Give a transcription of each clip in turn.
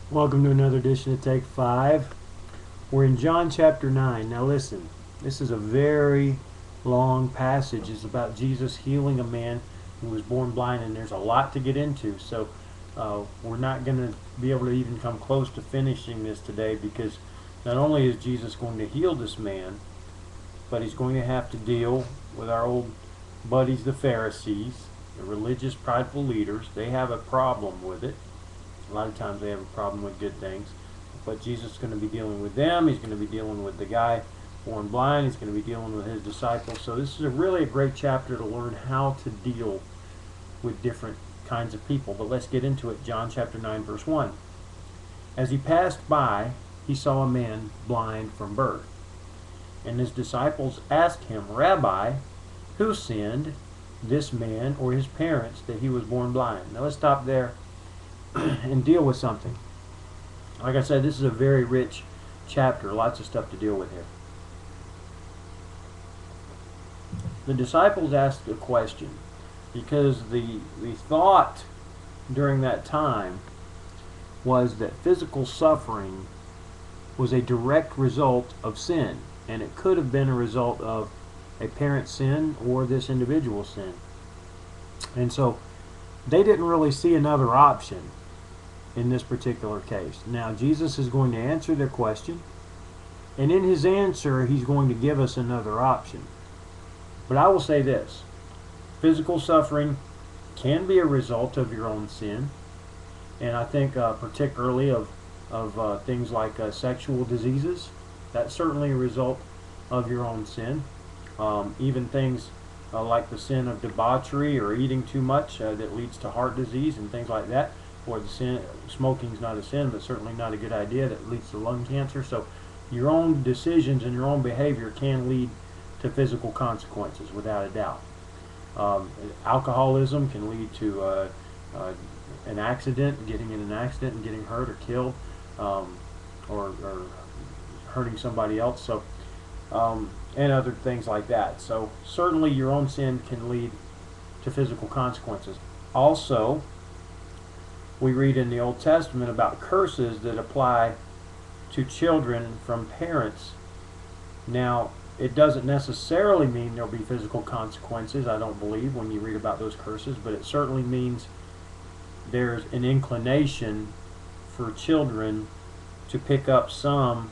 Welcome to another edition of Take 5. We're in John chapter 9. Now listen, this is a very long passage. It's about Jesus healing a man who was born blind, and there's a lot to get into. So we're not going to be able to even come close to finishing this today, because not only is Jesus going to heal this man, but he's going to have to deal with our old buddies, the Pharisees, the religious, prideful leaders. They have a problem with it. A lot of times they have a problem with good things. But Jesus is going to be dealing with them. He's going to be dealing with the guy born blind. He's going to be dealing with his disciples. So this is really a great chapter to learn how to deal with different kinds of people. But let's get into it. John chapter 9, verse 1. As he passed by, he saw a man blind from birth. And his disciples asked him, Rabbi, who sinned, this man or his parents, that he was born blind? Now let's stop there and deal with something. Like I said, this is a very rich chapter, lots of stuff to deal with here. The disciples asked a question because the thought during that time was that physical suffering was a direct result of sin, and it could have been a result of a parent's sin or this individual's sin. And so they didn't really see another option in this particular case. Now Jesus is going to answer their question, and in his answer he's going to give us another option. But I will say this: physical suffering can be a result of your own sin, and I think particularly of things like sexual diseases. That's certainly a result of your own sin. Even things like the sin of debauchery or eating too much that leads to heart disease and things like that. Or the sin, smoking's not a sin, but certainly not a good idea, that leads to lung cancer. So your own decisions and your own behavior can lead to physical consequences, without a doubt. Alcoholism can lead to an accident, getting in an accident and getting hurt or killed, or hurting somebody else. So and other things like that. So certainly your own sin can lead to physical consequences. Also, we read in the Old Testament about curses that apply to children from parents. Now, it doesn't necessarily mean there'll be physical consequences, I don't believe, when you read about those curses, but it certainly means there's an inclination for children to pick up some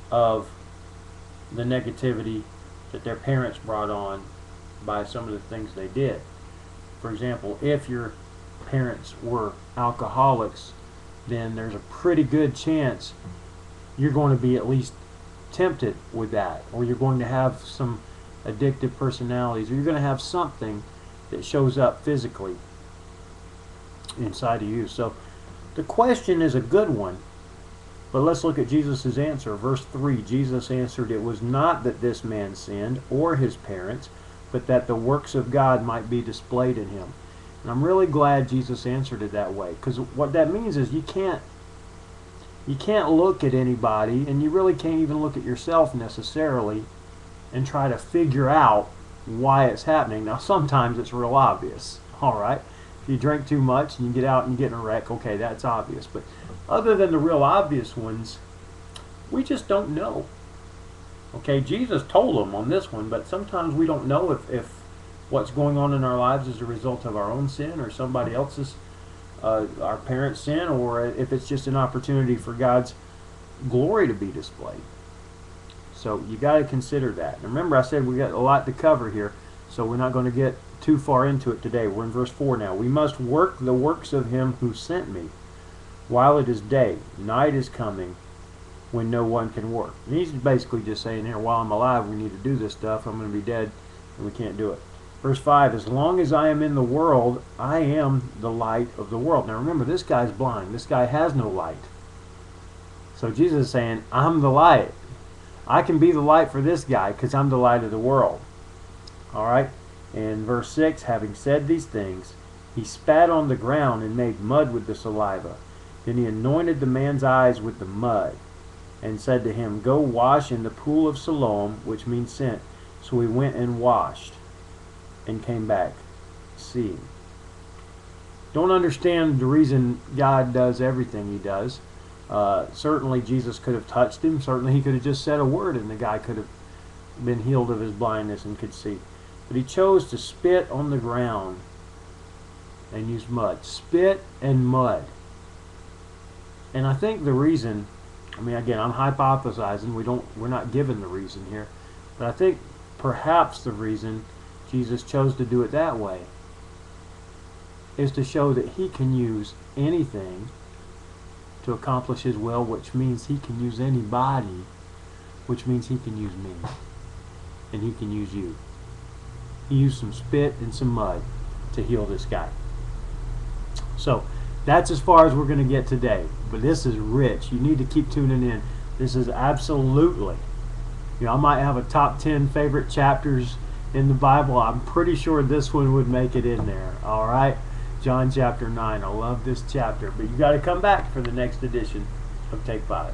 of the negativity that their parents brought on by some of the things they did. For example, if your parents were alcoholics, then there's a pretty good chance you're going to be at least tempted with that, or you're going to have some addictive personalities, or you're going to have something that shows up physically inside of you. So the question is a good one, but let's look at Jesus' answer. Verse 3, Jesus answered, "It was not that this man sinned or his parents, but that the works of God might be displayed in him." And I'm really glad Jesus answered it that way, because what that means is you can't look at anybody, and you really can't even look at yourself necessarily, and try to figure out why it's happening. Now sometimes it's real obvious, alright? If you drink too much and you get out and you get in a wreck, okay, that's obvious. But other than the real obvious ones, we just don't know. Okay, Jesus told them on this one, but sometimes we don't know if what's going on in our lives is a result of our own sin or somebody else's, our parents' sin, or if it's just an opportunity for God's glory to be displayed. So you got to consider that. And remember, I said we got a lot to cover here, so we're not going to get too far into it today. We're in verse 4 now. "We must work the works of him who sent me while it is day. Night is coming when no one can work." And he's basically just saying here, while I'm alive, we need to do this stuff. I'm going to be dead, and we can't do it. Verse 5, "As long as I am in the world, I am the light of the world." Now remember, this guy's blind. This guy has no light. So Jesus is saying, I'm the light. I can be the light for this guy because I'm the light of the world. Alright? And verse 6, "Having said these things, he spat on the ground and made mud with the saliva. Then he anointed the man's eyes with the mud and said to him, 'Go wash in the pool of Siloam,'" which means sent. "So he went and washed and came back seeing." Don't understand the reason God does everything he does, Certainly Jesus could have touched him. Certainly he could have just said a word and the guy could have been healed of his blindness and could see. But he chose to spit on the ground and use mud. Spit and mud. And I think the reason, I mean, again, I'm hypothesizing. We're not given the reason here. But I think perhaps the reason Jesus chose to do it that way is to show that he can use anything to accomplish his will, which means he can use anybody, which means he can use me, and he can use you. He used some spit and some mud to heal this guy. So that's as far as we're going to get today. But this is rich. You need to keep tuning in. This is absolutely, I might have a top 10 favorite chapters in the Bible. I'm pretty sure this one would make it in there. All right, John chapter 9. I love this chapter. But you got to come back for the next edition of Take 5.